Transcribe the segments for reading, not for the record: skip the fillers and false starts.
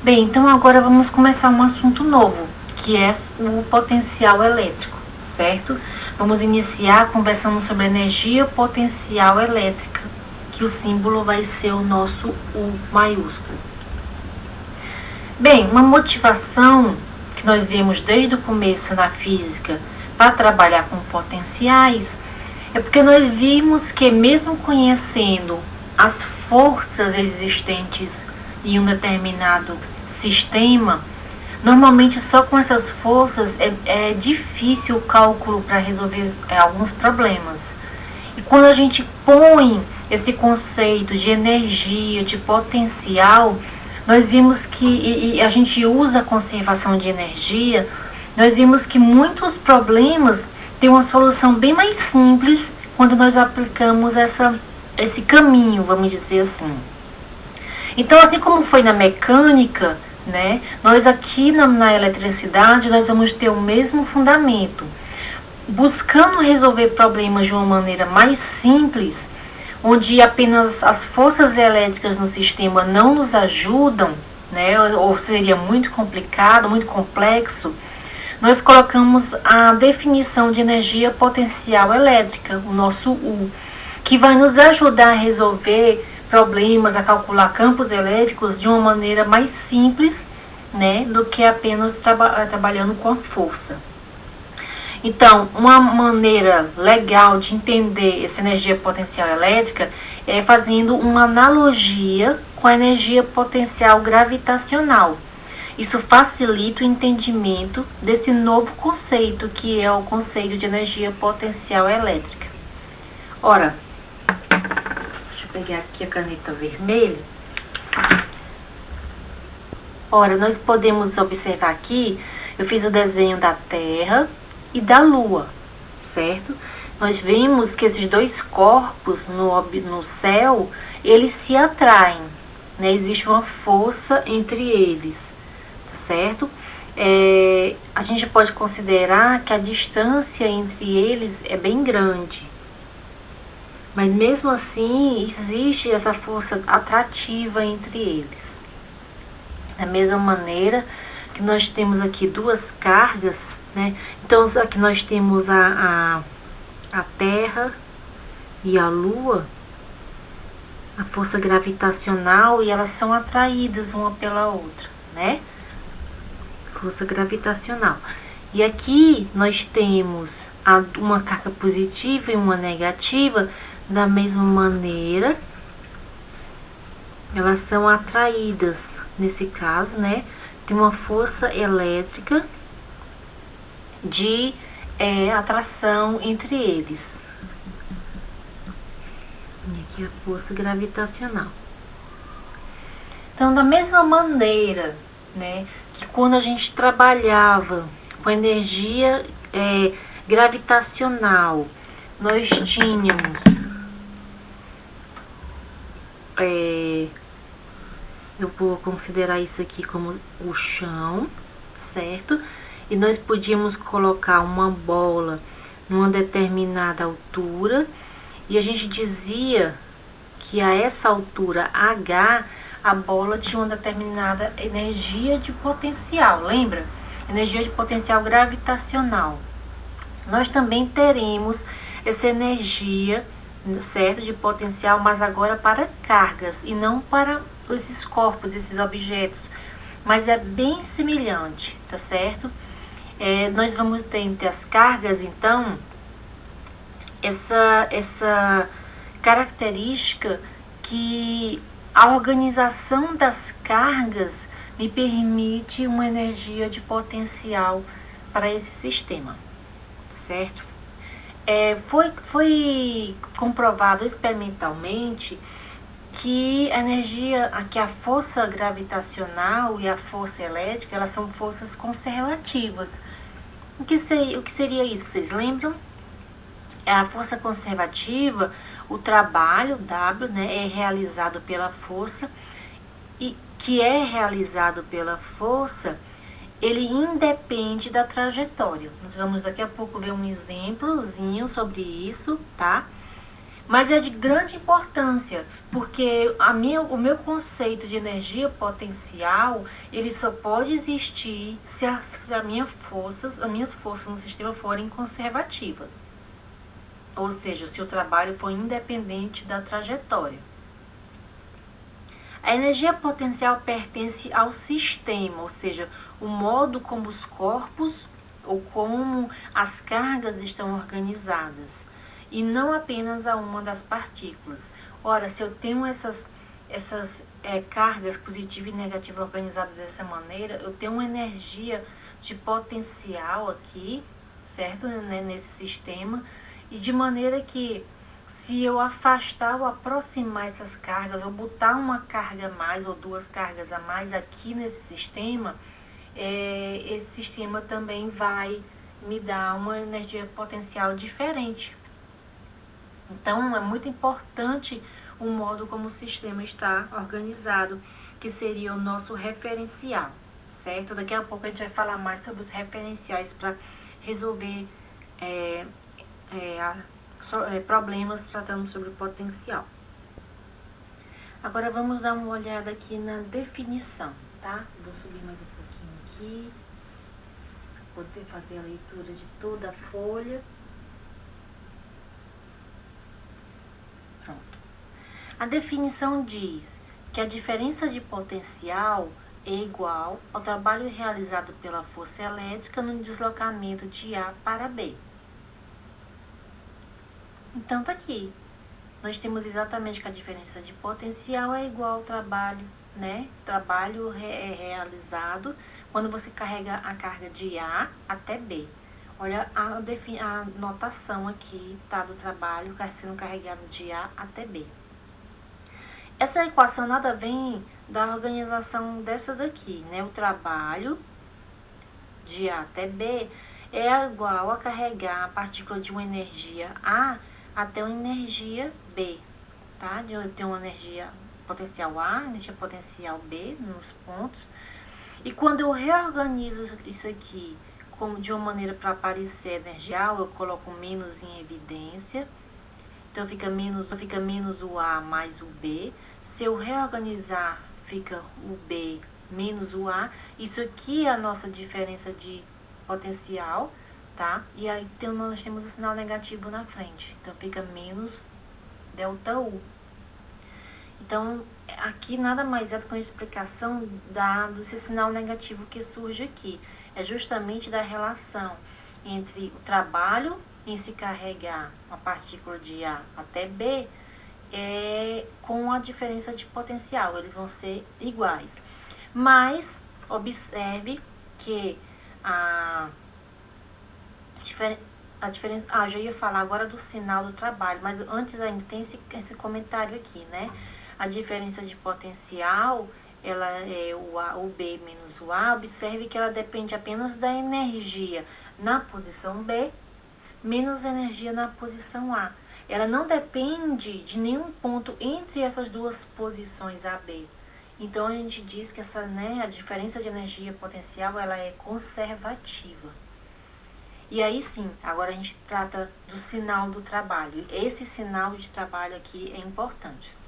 Bem, então agora vamos começar um assunto novo, que é o potencial elétrico, certo? Vamos iniciar conversando sobre energia potencial elétrica, que o símbolo vai ser o nosso U maiúsculo. Bem, uma motivação que nós vemos desde o começo na física para trabalhar com potenciais é porque nós vimos que mesmo conhecendo as forças existentes em um determinado sistema, normalmente só com essas forças é difícil o cálculo para resolver alguns problemas. E quando a gente põe esse conceito de energia, de potencial, nós vimos que, e a gente usa a conservação de energia, nós vimos que muitos problemas têm uma solução bem mais simples quando nós aplicamos esse caminho, vamos dizer assim. Então, assim como foi na mecânica, né, nós aqui na eletricidade, nós vamos ter o mesmo fundamento. Buscando resolver problemas de uma maneira mais simples, onde apenas as forças elétricas no sistema não nos ajudam, né, ou seria muito complicado, muito complexo, nós colocamos a definição de energia potencial elétrica, o nosso U, que vai nos ajudar a resolver problemas, a calcular campos elétricos de uma maneira mais simples, né, do que apenas trabalhando com a força. Então, uma maneira legal de entender essa energia potencial elétrica é fazendo uma analogia com a energia potencial gravitacional. Isso facilita o entendimento desse novo conceito, que é o conceito de energia potencial elétrica. Ora, deixa eu pegar aqui a caneta vermelha. Ora, nós podemos observar aqui, eu fiz o desenho da Terra e da Lua, certo? Nós vemos que esses dois corpos no céu, eles se atraem, né? Existe uma força entre eles, tá certo? A gente pode considerar que a distância entre eles é bem grande, mas mesmo assim existe essa força atrativa entre eles. Da mesma maneira que nós temos aqui duas cargas, né? Então aqui nós temos a Terra e a Lua, a força gravitacional, e elas são atraídas uma pela outra, né? Força gravitacional. E aqui nós temos uma carga positiva e uma negativa. Da mesma maneira, elas são atraídas, nesse caso, né, tem uma força elétrica de atração entre eles. E aqui a força gravitacional. Então, da mesma maneira, né, que quando a gente trabalhava com energia gravitacional, nós tínhamos eu vou considerar isso aqui como o chão, certo? E nós podíamos colocar uma bola numa determinada altura, e a gente dizia que a essa altura H, a bola tinha uma determinada energia de potencial, lembra? Energia de potencial gravitacional. Nós também teremos essa energia, certo, de potencial, mas agora para cargas e não para esses corpos, esses objetos, mas é bem semelhante, tá certo? Nós vamos ter entre as cargas, então, essa característica que a organização das cargas me permite uma energia de potencial para esse sistema, certo? Foi comprovado experimentalmente que a energia, que a força gravitacional e a força elétrica, elas são forças conservativas. O que seria isso? Vocês lembram? A força conservativa, o trabalho W, né, é realizado pela força, e que é realizado pela força, ele independe da trajetória. Nós vamos daqui a pouco ver um exemplozinho sobre isso, tá? Mas é de grande importância, porque o meu conceito de energia potencial, ele só pode existir se as minhas forças no sistema forem conservativas. Ou seja, se o trabalho for independente da trajetória. A energia potencial pertence ao sistema, ou seja, o modo como os corpos ou como as cargas estão organizadas, e não apenas a uma das partículas. Ora, se eu tenho essas cargas positiva e negativa organizadas dessa maneira, eu tenho uma energia de potencial aqui, certo? Nesse sistema, e de maneira que se eu afastar ou aproximar essas cargas, ou botar uma carga a mais ou duas cargas a mais aqui nesse sistema, esse sistema também vai me dar uma energia potencial diferente. Então, é muito importante o modo como o sistema está organizado, que seria o nosso referencial, certo? Daqui a pouco a gente vai falar mais sobre os referenciais para resolver problemas tratando sobre potencial. Agora vamos dar uma olhada aqui na definição, tá? Vou subir mais um pouquinho aqui, para poder fazer a leitura de toda a folha. Pronto. A definição diz que a diferença de potencial é igual ao trabalho realizado pela força elétrica no deslocamento de A para B. Então tá aqui. Nós temos exatamente que a diferença de potencial é igual ao trabalho, né? Trabalho realizado quando você carrega a carga de A até B. Olha a notação aqui, tá? Do trabalho sendo carregado de A até B. Essa equação nada vem da organização dessa daqui, né? O trabalho de A até B é igual a carregar a partícula de uma energia A até uma energia B, tá? Eu tenho uma energia potencial A, energia potencial B nos pontos. E quando eu reorganizo isso aqui como de uma maneira para parecer energial, eu coloco menos em evidência. Então fica menos o A mais o B. Se eu reorganizar, fica o B menos o A. Isso aqui é a nossa diferença de potencial, tá? E aí nós temos o sinal negativo na frente. Então fica menos ΔU. Então aqui nada mais é do que uma explicação desse sinal negativo que surge aqui. É justamente da relação entre o trabalho em se carregar uma partícula de A até B com a diferença de potencial. Eles vão ser iguais. Mas observe que a diferença... já ia falar agora do sinal do trabalho, mas antes ainda tem esse comentário aqui, né? A diferença de potencial, ela é o B menos o A. Observe que ela depende apenas da energia na posição B, menos energia na posição A. Ela não depende de nenhum ponto entre essas duas posições A, B. Então, a gente diz que a diferença de energia potencial, ela é conservativa. E aí sim, agora a gente trata do sinal do trabalho. Esse sinal de trabalho aqui é importante.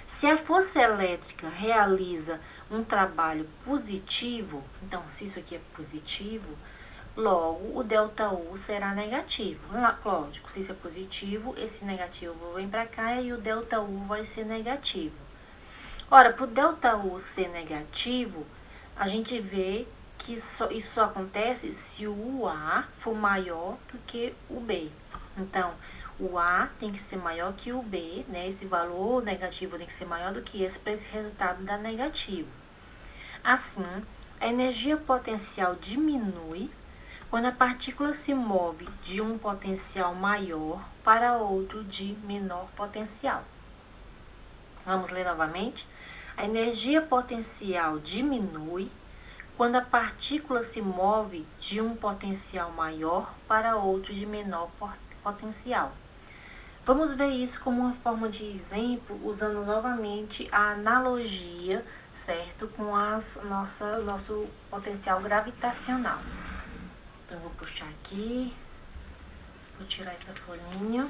Se a força elétrica realiza um trabalho positivo, então se isso aqui é positivo, logo o ΔU será negativo. Lógico, se isso é positivo, esse negativo vem para cá e o ΔU vai ser negativo. Ora, para o ΔU ser negativo, a gente vê que isso só acontece se o A for maior do que o B. Então, o A tem que ser maior que o B, né? Esse valor negativo tem que ser maior do que esse para esse resultado dar negativo. Assim, a energia potencial diminui quando a partícula se move de um potencial maior para outro de menor potencial. Vamos ler novamente? A energia potencial diminui quando a partícula se move de um potencial maior para outro de menor potencial. Vamos ver isso como uma forma de exemplo, usando novamente a analogia, certo? Com nosso potencial gravitacional. Então, vou puxar aqui, vou tirar essa folhinha.